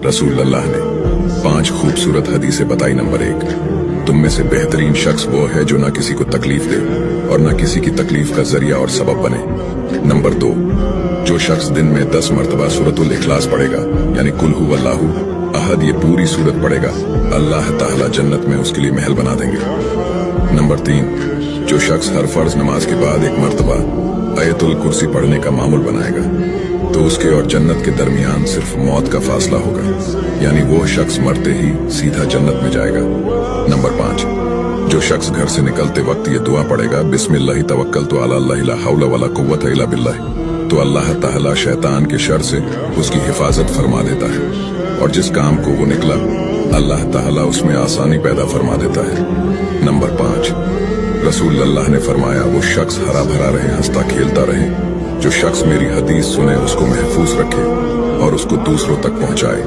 रसूल अल्लाह ने 5 खूबसूरत हदीसें बताई। नंबर 1, तुम में से बेहतरीन शख्स वो है जो ना किसी को तकलीफ दे और ना किसी की तकलीफ का जरिया और सबब बने। नंबर 2, जो शख्स दिन में 10 मरतबा सूरतुल इखलास पढ़ेगा यानी कुल हु अल्लाहु अहद, ये पूरी सूरत पढ़ेगा, अल्लाह ताला जन्नत में उसके लिए महल बना देंगे। नंबर 3, जो शख्स हर फर्ज नमाज के बाद 1 मरतबा आयतुल कुर्सी पढ़ने का मामूल बनाएगा तो उसके और जन्नत के दरमियान सिर्फ मौत का फासला होगा, यानी वो शख्स मरते ही सीधा जन्नत में जाएगा। नंबर 5, जो शख्स घर से निकलते वक्त ये दुआ पढ़ेगा, बिस्मिल्लाहि तवक्कलतु अला अल्लाह ला हौला वला कुव्वता इल्ला बिल्लाह, तो अल्लाह ताला शैतान के शर से उसकी हिफाजत फरमा देता है और जिस काम को वो निकला अल्लाह ताला उसमें आसानी पैदा फरमा देता है। नंबर 5, रसूल अल्लाह ने फरमाया, वो शख्स हरा भरा रहे, हंसता खेलता रहे, जो शख्स मेरी हदीस सुने उसको महफूज रखे और उसको दूसरों तक पहुंचाए।